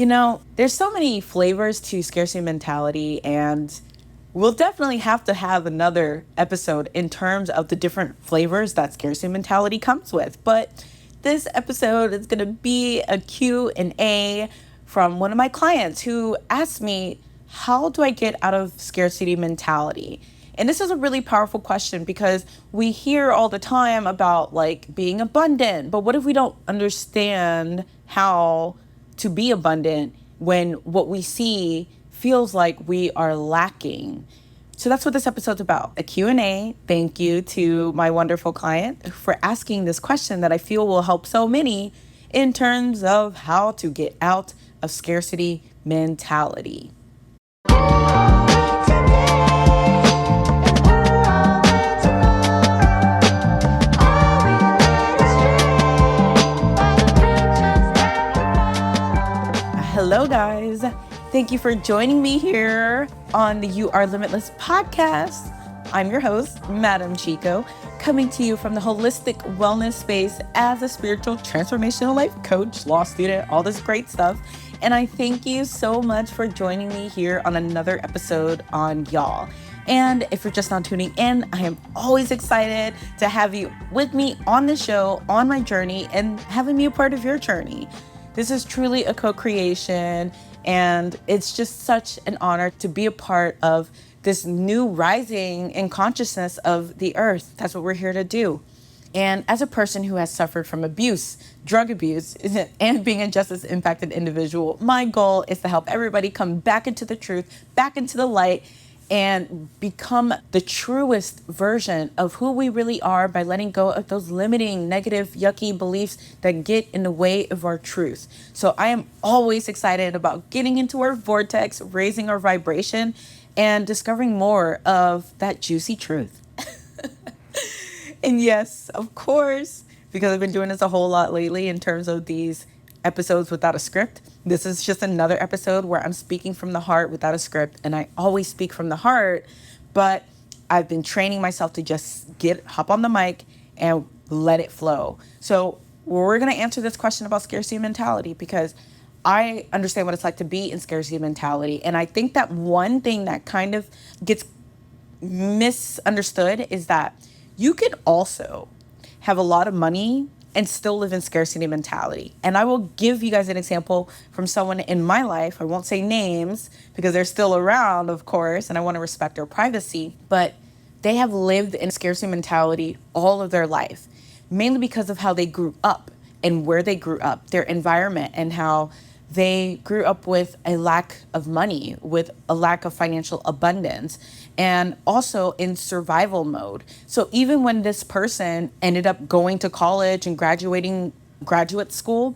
There's so many flavors to scarcity mentality, and we'll definitely have to have another episode in terms of the different flavors that scarcity mentality comes with. But this episode is going to be a Q&A from one of my clients who asked me, how do I get out of scarcity mentality? And this is a really powerful question because we hear all the time about like being abundant, but what if we don't understand how to be abundant when what we see feels like we are lacking? So that's what this episode's about, a Q&A. Thank you to my wonderful client for asking this question that I feel will help so many in terms of how to get out of scarcity mentality. Hello, guys. Thank you for joining me here on the You Are Limitless podcast. I'm your host, Madam Chiko, coming to you from the holistic wellness space as a spiritual transformational life coach, law student, all this great stuff. And I thank you so much for joining me here on another episode on Y'all. And if you're just now tuning in, I am always excited to have you with me on the show, on my journey, and having me a part of your journey. This is truly a co-creation, and it's just such an honor to be a part of this new rising in consciousness of the earth. That's what we're here to do. And as a person who has suffered from abuse, drug abuse, and being a justice impacted individual, my goal is to help everybody come back into the truth, back into the light, and become the truest version of who we really are by letting go of those limiting, negative, yucky beliefs that get in the way of our truth. So I am always excited about getting into our vortex, raising our vibration, and discovering more of that juicy truth. And yes, of course, because I've been doing this a whole lot lately in terms of these episodes without a script, this is just another episode where I'm speaking from the heart without a script. And I always speak from the heart, but I've been training myself to just hop on the mic and let it flow. So we're going to answer this question about scarcity mentality because I understand what it's like to be in scarcity mentality. And I think that one thing that kind of gets misunderstood is that you can also have a lot of money and still live in scarcity mentality. And I will give you guys an example from someone in my life. I won't say names because they're still around, of course, and I want to respect their privacy, but they have lived in scarcity mentality all of their life, mainly because of how they grew up and where they grew up, their environment, and how they grew up with a lack of money, with a lack of financial abundance, and also in survival mode. So even when this person ended up going to college and graduating graduate school,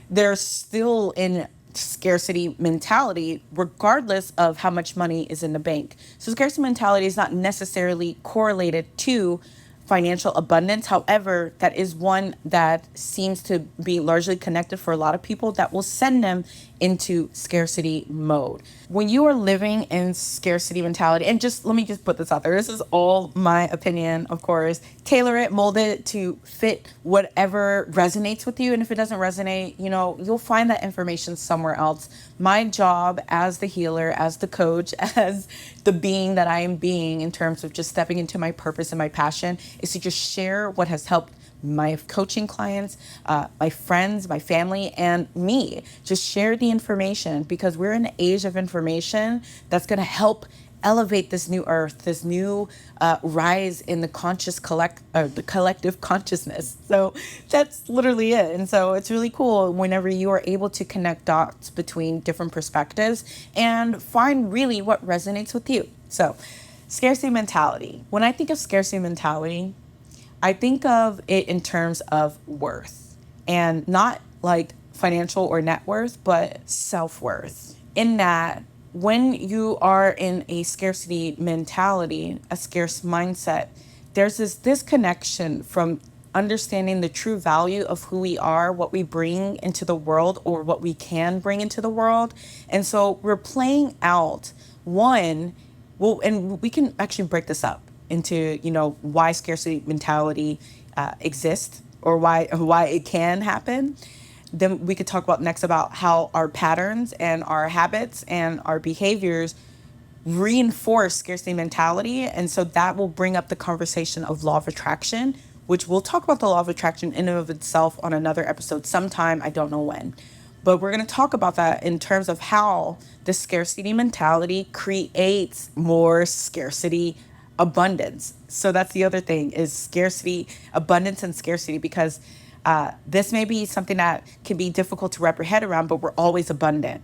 they're still in scarcity mentality, regardless of how much money is in the bank. So scarcity mentality is not necessarily correlated to financial abundance. However, that is one that seems to be largely connected for a lot of people that will send them into scarcity mode. When you are living in scarcity mentality, and let me put this out there. This is all my opinion, of course. Tailor it, mold it to fit whatever resonates with you. And if it doesn't resonate, you'll find that information somewhere else. My job as the healer, as the coach, as the being that I am being in terms of just stepping into my purpose and my passion is to just share what has helped my coaching clients, my friends, my family, and me. Just share the information because we're in an age of information that's going to help elevate this new earth, this new rise in the collective consciousness. So that's literally it. And so it's really cool whenever you are able to connect dots between different perspectives and find really what resonates with you. So scarcity mentality. When I think of scarcity mentality, I think of it in terms of worth, and not like financial or net worth, but self-worth. In that, when you are in a scarcity mentality, a scarce mindset, there's this disconnection from understanding the true value of who we are, what we bring into the world, or what we can bring into the world. And so we're playing out and we can actually break this up into, why scarcity mentality exists or why it can happen. Then we could talk about next about how our patterns and our habits and our behaviors reinforce scarcity mentality. And so that will bring up the conversation of law of attraction, which we'll talk about the law of attraction in and of itself on another episode sometime. I don't know when. But we're going to talk about that in terms of how the scarcity mentality creates more scarcity abundance. So that's the other thing is scarcity, abundance and scarcity, because this may be something that can be difficult to wrap your head around, but we're always abundant.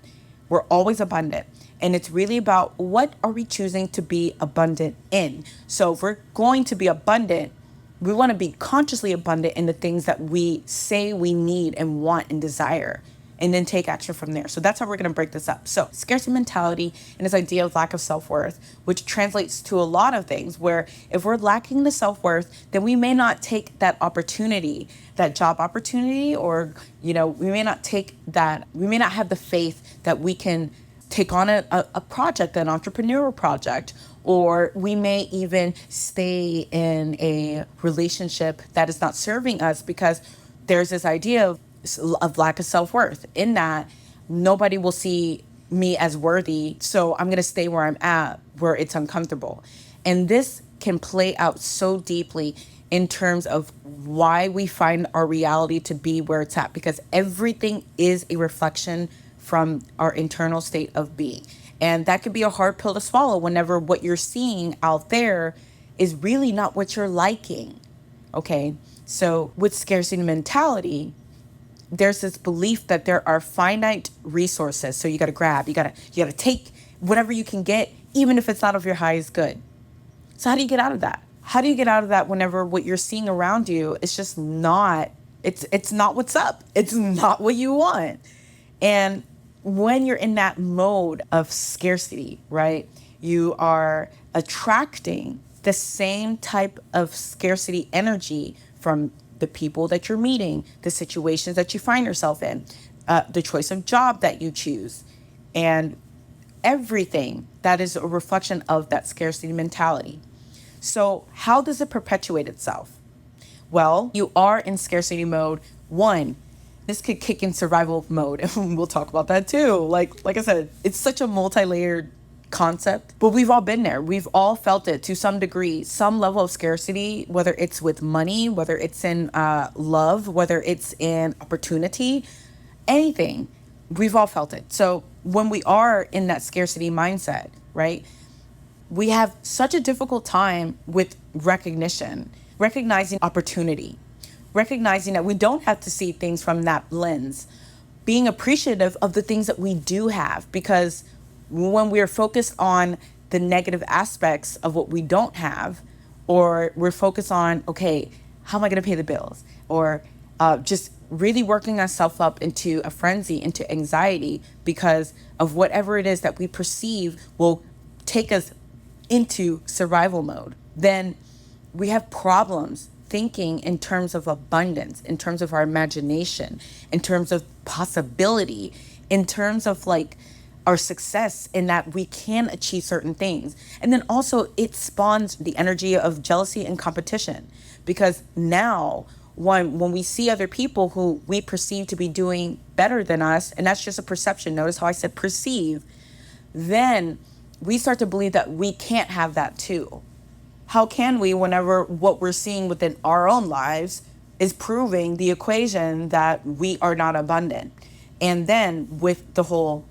We're always abundant. And it's really about what are we choosing to be abundant in. So if we're going to be abundant, we want to be consciously abundant in the things that we say we need and want and desire, and then take action from there. So that's how we're going to break this up. So scarcity mentality and this idea of lack of self-worth, which translates to a lot of things where if we're lacking the self-worth, then we may not take that opportunity, that job opportunity, or, we may not have the faith that we can take on a project, an entrepreneurial project, or we may even stay in a relationship that is not serving us because there's this idea of lack of self-worth in that nobody will see me as worthy. So I'm going to stay where I'm at, where it's uncomfortable. And this can play out so deeply in terms of why we find our reality to be where it's at, because everything is a reflection from our internal state of being. And that could be a hard pill to swallow whenever what you're seeing out there is really not what you're liking. Okay. So with scarcity mentality, there's this belief that there are finite resources. So you got to grab, you got to take whatever you can get, even if it's not of your highest good. So how do you get out of that? How do you get out of that whenever what you're seeing around you is just not, it's not what's up. It's not what you want. And when you're in that mode of scarcity, right, you are attracting the same type of scarcity energy from the people that you're meeting, the situations that you find yourself in, the choice of job that you choose, and everything that is a reflection of that scarcity mentality. So how does it perpetuate itself? Well, you are in scarcity mode. One, this could kick in survival mode, and we'll talk about that too. Like I said, it's such a multi-layered concept, but we've all been there. We've all felt it to some degree, some level of scarcity, whether it's with money, whether it's in love, whether it's in opportunity, anything. We've all felt it. So when we are in that scarcity mindset, right, we have such a difficult time with recognizing opportunity, recognizing that we don't have to see things from that lens, being appreciative of the things that we do have, because when we're focused on the negative aspects of what we don't have, or we're focused on, okay, how am I going to pay the bills? Or just really working ourselves up into a frenzy, into anxiety, because of whatever it is that we perceive will take us into survival mode, then we have problems thinking in terms of abundance, in terms of our imagination, in terms of possibility, in terms of like our success, in that we can achieve certain things. And then also it spawns the energy of jealousy and competition, because now when we see other people who we perceive to be doing better than us, and that's just a perception, notice how I said perceive, then we start to believe that we can't have that too. How can we, whenever what we're seeing within our own lives is proving the equation that we are not abundant? And then with the whole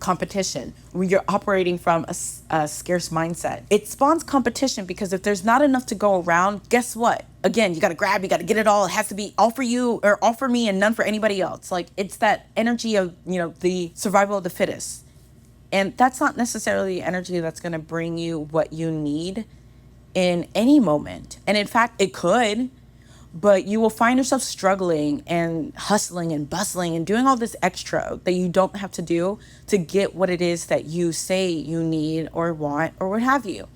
competition, when you're operating from a scarce mindset, it spawns competition, because if there's not enough to go around, guess what? Again, you got to grab, you got to get it all. It has to be all for you or all for me and none for anybody else. Like, it's that energy of, the survival of the fittest. And that's not necessarily the energy that's going to bring you what you need in any moment. And in fact, it could, but you will find yourself struggling and hustling and bustling and doing all this extra that you don't have to do to get what it is that you say you need or want or what have you.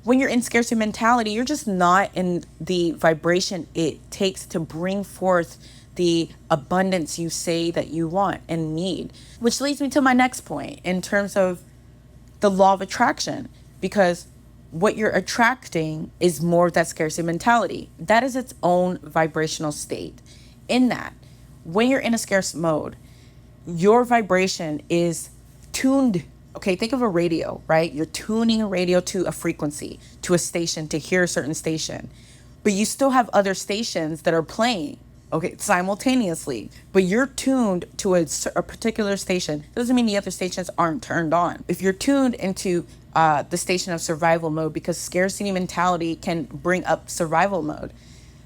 When you're in scarcity mentality, you're just not in the vibration it takes to bring forth the abundance you say that you want and need. Which leads me to my next point in terms of the law of attraction, because what you're attracting is more of that scarcity mentality. That is its own vibrational state. In that, when you're in a scarce mode, your vibration is tuned. Okay, think of a radio, right? You're tuning a radio to a frequency, to a station, to hear a certain station. But you still have other stations that are playing, okay, simultaneously. But you're tuned to a particular station. Doesn't mean the other stations aren't turned on. If you're tuned into the station of survival mode, because scarcity mentality can bring up survival mode,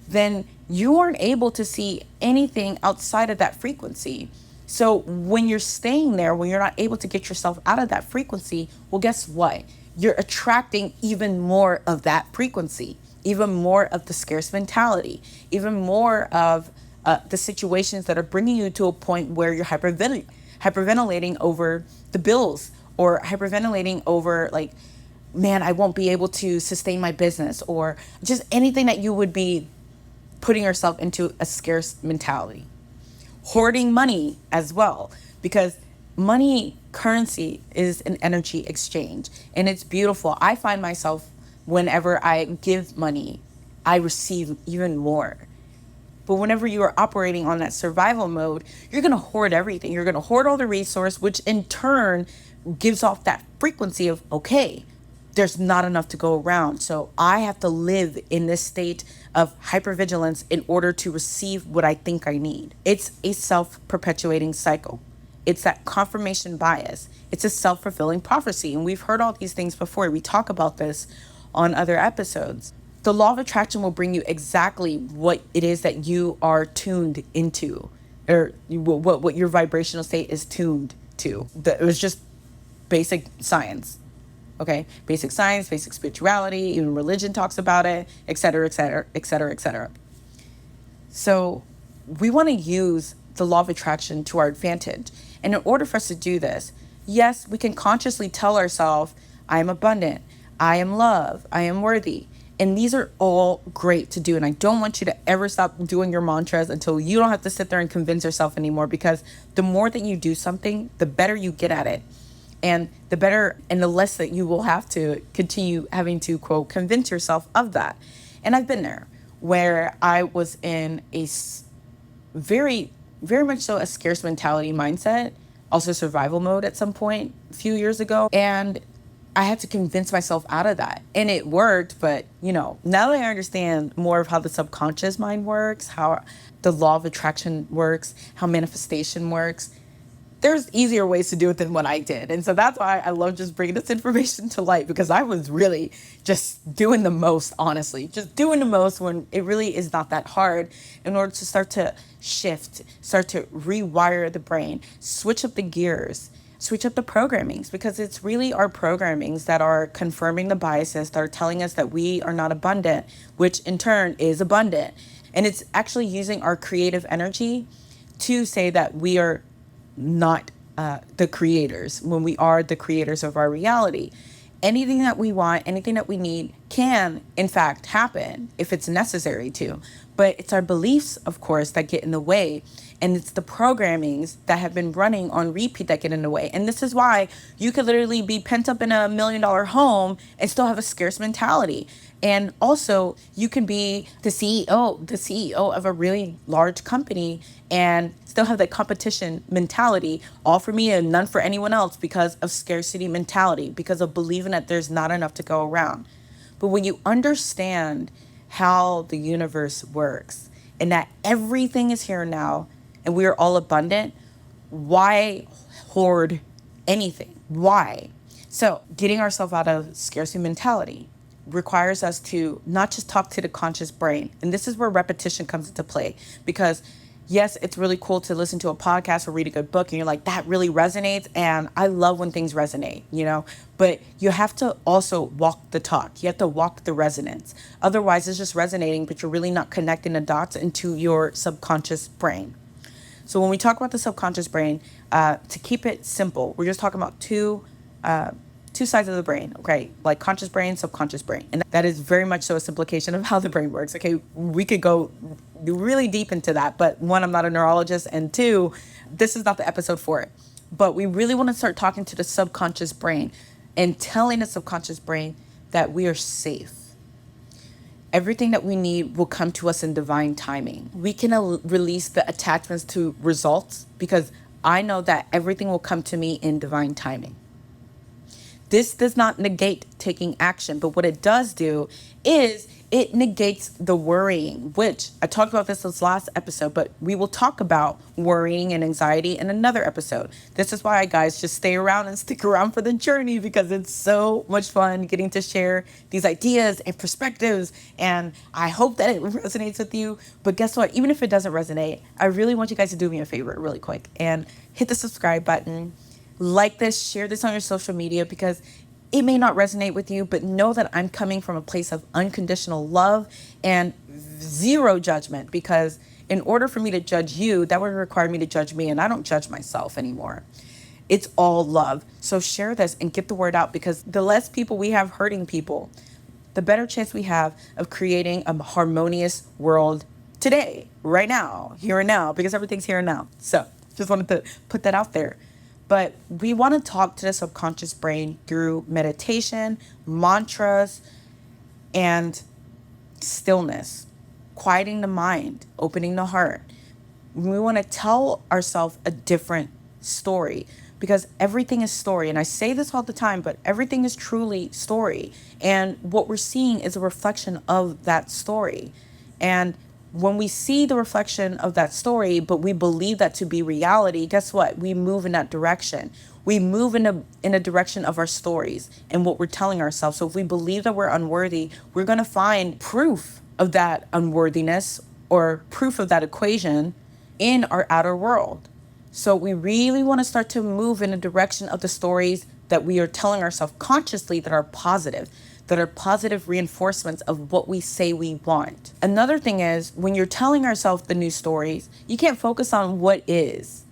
then you aren't able to see anything outside of that frequency. So when you're staying there, when you're not able to get yourself out of that frequency, well, guess what? You're attracting even more of that frequency, even more of the scarce mentality, even more of the situations that are bringing you to a point where you're hyperventilating over the bills, or hyperventilating over like, man, I won't be able to sustain my business, or just anything that you would be putting yourself into a scarce mentality. Hoarding money as well, because money, currency, is an energy exchange, and it's beautiful. I find myself, whenever I give money, I receive even more. But whenever you are operating on that survival mode, you're going to hoard everything. You're going to hoard all the resource, which in turn gives off that frequency of, okay, there's not enough to go around. So I have to live in this state of hypervigilance in order to receive what I think I need. It's a self-perpetuating cycle. It's that confirmation bias. It's a self-fulfilling prophecy. And we've heard all these things before. We talk about this on other episodes. The law of attraction will bring you exactly what it is that you are tuned into, or what your vibrational state is tuned to. It was just basic science. Okay, basic science, basic spirituality, even religion talks about it, et cetera, et cetera, et cetera, et cetera. So we want to use the law of attraction to our advantage. And in order for us to do this, yes, we can consciously tell ourselves, I am abundant, I am love, I am worthy. And these are all great to do. And I don't want you to ever stop doing your mantras until you don't have to sit there and convince yourself anymore, because the more that you do something, the better you get at it. And the better and the less that you will have to continue having to, quote, convince yourself of that. And I've been there, where I was in a very, very much so a scarce mentality mindset, also survival mode at some point a few years ago. And I had to convince myself out of that. And it worked, but, now that I understand more of how the subconscious mind works, how the law of attraction works, how manifestation works, there's easier ways to do it than what I did. And so that's why I love just bringing this information to light, because I was really just doing the most, honestly, just doing the most when it really is not that hard, in order to start to shift, start to rewire the brain, switch up the gears, switch up the programmings, because it's really our programmings that are confirming the biases that are telling us that we are not abundant, which in turn is abundant. And it's actually using our creative energy to say that we are not the creators, when we are the creators of our reality. Anything that we want, anything that we need can, in fact, happen if it's necessary to. But it's our beliefs, of course, that get in the way. And it's the programmings that have been running on repeat that get in the way. And this is why you could literally be pent up in $1 million home and still have a scarce mentality. And also, you can be the CEO of a really large company and still have that competition mentality, all for me and none for anyone else, because of scarcity mentality, because of believing that there's not enough to go around. But when you understand how the universe works and that everything is here now and we are all abundant, why hoard anything? Why? So getting ourselves out of scarcity mentality requires us to not just talk to the conscious brain. And this is where repetition comes into play, because yes, it's really cool to listen to a podcast or read a good book and you're like, that really resonates. And I love when things resonate, but you have to also walk the talk. You have to walk the resonance. Otherwise, it's just resonating, but you're really not connecting the dots into your subconscious brain. So when we talk about the subconscious brain, to keep it simple, we're just talking about two sides of the brain, okay? Like conscious brain, subconscious brain. And that is very much so a simplification of how the brain works, okay? We could go really deep into that, but one, I'm not a neurologist, and two, this is not the episode for it. But we really want to start talking to the subconscious brain and telling the subconscious brain that we are safe. Everything that we need will come to us in divine timing. We can release the attachments to results because I know that everything will come to me in divine timing. This does not negate taking action, but what it does do is it negates the worrying, which I talked about this last episode, but we will talk about worrying and anxiety in another episode. This is why, guys, just stay around and stick around for the journey because it's so much fun getting to share these ideas and perspectives. And I hope that it resonates with you. But guess what? Even if it doesn't resonate, I really want you guys to do me a favor really quick and hit the subscribe button. Like this, share this on your social media because it may not resonate with you, but know that I'm coming from a place of unconditional love and zero judgment, because in order for me to judge you, that would require me to judge me, and I don't judge myself anymore. It's all love. So share this and get the word out, because the less people we have hurting people, the better chance we have of creating a harmonious world today, right now, here and now, because everything's here and now. So just wanted to put that out there. But we want to talk to the subconscious brain through meditation, mantras, and stillness, quieting the mind, opening the heart. We want to tell ourselves a different story, because everything is story. And I say this all the time, but everything is truly story. And what we're seeing is a reflection of that story. And when we see the reflection of that story, but we believe that to be reality, guess what? We move in that direction. We move in a direction of our stories and what we're telling ourselves. So if we believe that we're unworthy, we're going to find proof of that unworthiness or proof of that equation in our outer world. So we really want to start to move in a direction of the stories that we are telling ourselves consciously that are positive reinforcements of what we say we want. Another thing is, when you're telling ourselves the new stories, you can't focus on what is,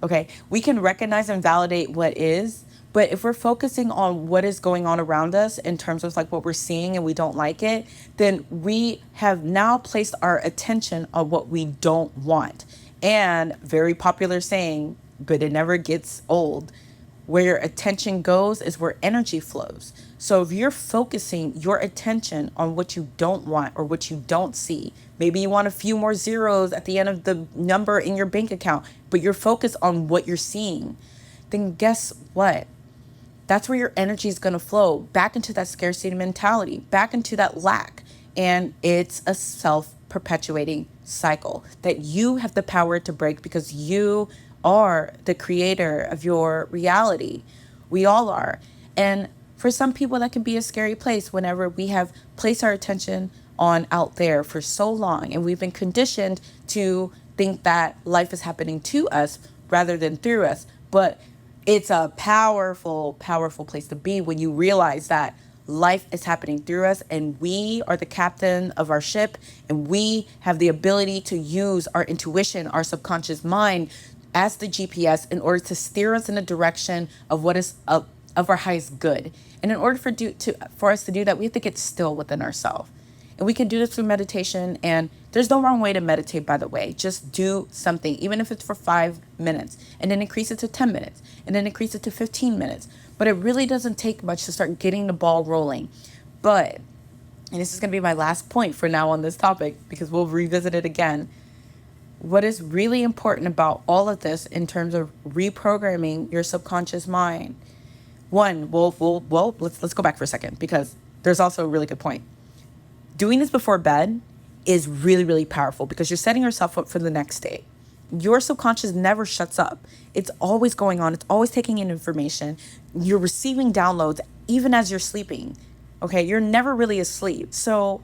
okay? We can recognize and validate what is, but if we're focusing on what is going on around us in terms of like what we're seeing and we don't like it, then we have now placed our attention on what we don't want. And very popular saying, but it never gets old, where your attention goes is where energy flows. So if you're focusing your attention on what you don't want or what you don't see, maybe you want a few more zeros at the end of the number in your bank account, but you're focused on what you're seeing, then guess what? That's where your energy is going to flow back into that scarcity mentality, back into that lack. And it's a self-perpetuating cycle that you have the power to break, because you are the creator of your reality. We all are. And for some people, that can be a scary place whenever we have placed our attention on out there for so long, and we've been conditioned to think that life is happening to us rather than through us. But it's a powerful, powerful place to be when you realize that life is happening through us, and we are the captain of our ship, and we have the ability to use our intuition, our subconscious mind as the GPS in order to steer us in the direction of what is of our highest good. And in order for us to do that, we have to get still within ourselves. And we can do this through meditation. And there's no wrong way to meditate, by the way. Just do something, even if it's for 5 minutes, and then increase it to 10 minutes, and then increase it to 15 minutes. But it really doesn't take much to start getting the ball rolling. But, and this is going to be my last point for now on this topic, because we'll revisit it again. What is really important about all of this in terms of reprogramming your subconscious mind? One, let's go back for a second, because there's also a really good point. Doing this before bed is really, really powerful, because you're setting yourself up for the next day. Your subconscious never shuts up. It's always going on. It's always taking in information. You're receiving downloads even as you're sleeping. Okay, you're never really asleep. So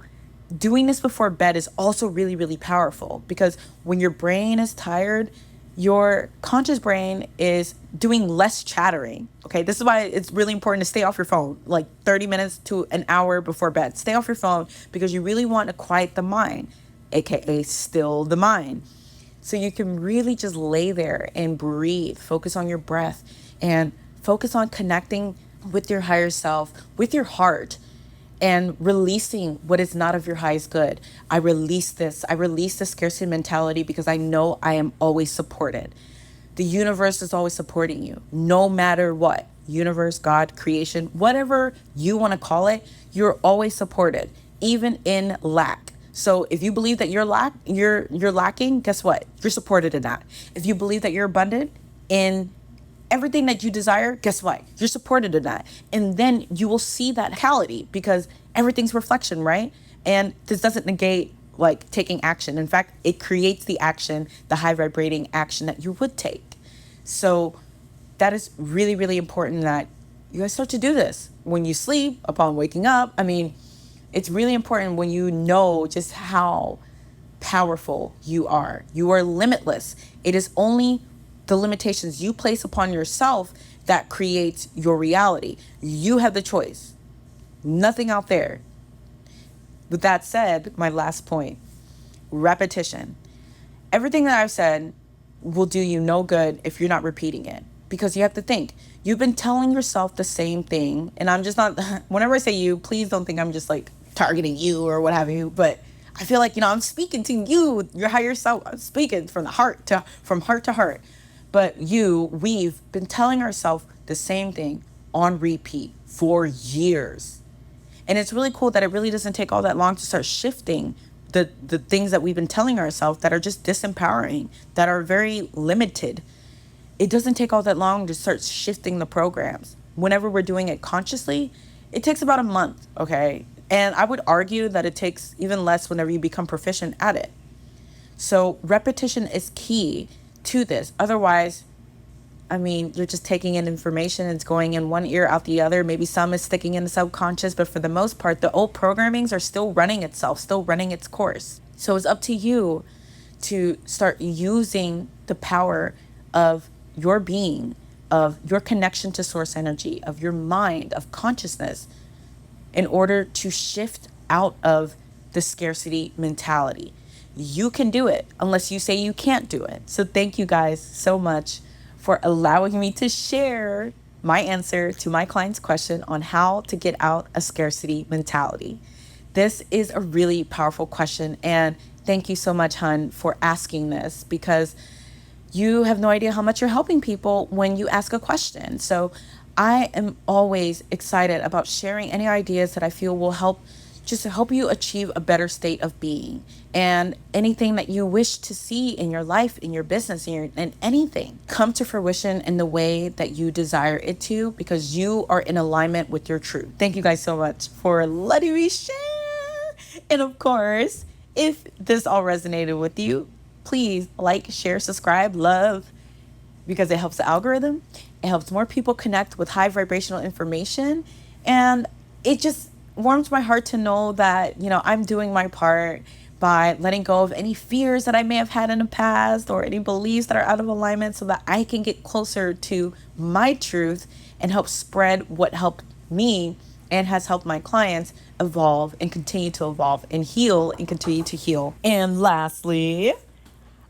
doing this before bed is also really, really powerful, because when your brain is tired, your conscious brain is doing less chattering. Okay, this is why it's really important to stay off your phone, like 30 minutes to an hour before bed. Stay off your phone, because you really want to quiet the mind, aka still the mind. So you can really just lay there and breathe, focus on your breath, and focus on connecting with your higher self, with your heart, and releasing what is not of your highest good. I release the scarcity mentality, because I know I am always supported. The universe is always supporting you, no matter what. Universe, God, creation, whatever you want to call it, you're always supported. even in lack. So if you believe that you're lacking, guess what? You're supported in that. If you believe that you're abundant in everything that you desire, guess what? You're supported in that. And then you will see that reality because everything's reflection, right? And this doesn't negate like taking action. In fact, it creates the action, the high vibrating action that you would take. So that is really, really important that you guys start to do this when you sleep, upon waking up. I mean, it's really important when you know just how powerful you are. You are limitless. It is only the limitations you place upon yourself that creates your reality. You have the choice. Nothing out there. With that said, my last point, repetition. Everything that I've said will do you no good if you're not repeating it. Because you have to think, you've been telling yourself the same thing. And I'm just not, whenever I say you, please don't think I'm just like targeting you or what have you. But I feel like, I'm speaking to you, your higher self. I'm speaking from heart to heart. But we've been telling ourselves the same thing on repeat for years. And it's really cool that it really doesn't take all that long to start shifting the things that we've been telling ourselves that are just disempowering, that are very limited. It doesn't take all that long to start shifting the programs. Whenever we're doing it consciously, it takes about a month, okay? And I would argue that it takes even less whenever you become proficient at it. So repetition is key to this. Otherwise, you're just taking in information. It's going in one ear, out the other. Maybe some is sticking in the subconscious, but for the most part, the old programmings are still running itself, still running its course. So it's up to you to start using the power of your being, of your connection to source energy, of your mind, of consciousness, in order to shift out of the scarcity mentality. You can do it unless you say you can't do it. So thank you guys so much for allowing me to share my answer to my client's question on how to get out a scarcity mentality. This is a really powerful question, and thank you so much, hun, for asking this, because you have no idea how much you're helping people when you ask a question. So I am always excited about sharing any ideas that I feel will help you achieve a better state of being, and anything that you wish to see in your life, in your business, in anything come to fruition in the way that you desire it to, because you are in alignment with your truth. Thank you guys so much for letting me share. And of course, if this all resonated with you, please like, share, subscribe, love, because it helps the algorithm. It helps more people connect with high vibrational information. And it just warms my heart to know that, I'm doing my part by letting go of any fears that I may have had in the past, or any beliefs that are out of alignment, so that I can get closer to my truth and help spread what helped me and has helped my clients evolve and continue to evolve and heal and continue to heal. And lastly,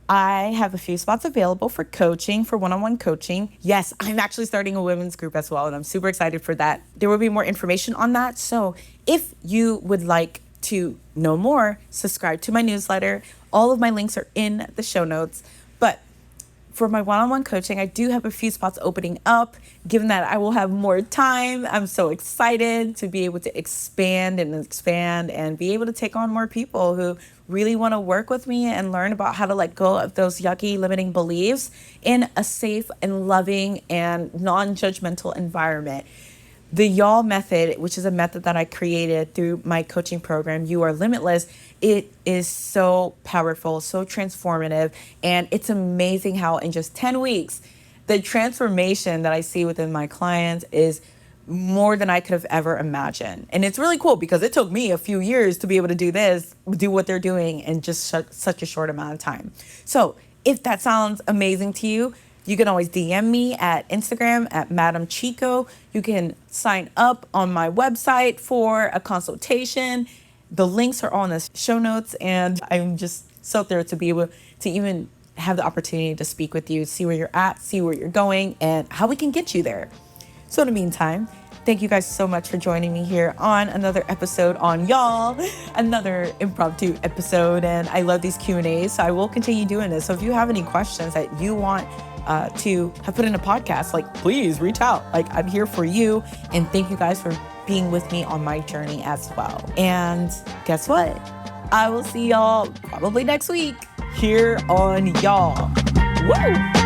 I have a few spots available for coaching, for one-on-one coaching. Yes, I'm actually starting a women's group as well, and I'm super excited for that. There will be more information on that. So if you would like to know more, subscribe to my newsletter. All of my links are in the show notes. But for my one-on-one coaching, I do have a few spots opening up. Given that I will have more time, I'm so excited to be able to expand and be able to take on more people who really want to work with me and learn about how to let go of those yucky limiting beliefs in a safe and loving and non-judgmental environment. The YALL method, which is a method that I created through my coaching program, You Are Limitless, it is so powerful, so transformative, and it's amazing how in just 10 weeks, the transformation that I see within my clients is more than I could have ever imagined. And it's really cool because it took me a few years to be able to do what they're doing in just such a short amount of time. So if that sounds amazing to you, you can always DM me at Instagram at Madam Chiko. You can sign up on my website for a consultation. The links are on the show notes, and I'm just so thrilled to be able to even have the opportunity to speak with you, see where you're at, see where you're going, and how we can get you there. So in the meantime, thank you guys so much for joining me here on another episode on YALL, another impromptu episode. And I love these Q&As, so I will continue doing this. So if you have any questions that you want to have put in a podcast, please reach out. I'm here for you. And thank you guys for being with me on my journey as well. And guess what? I will see y'all probably next week here on Y'all. Woo!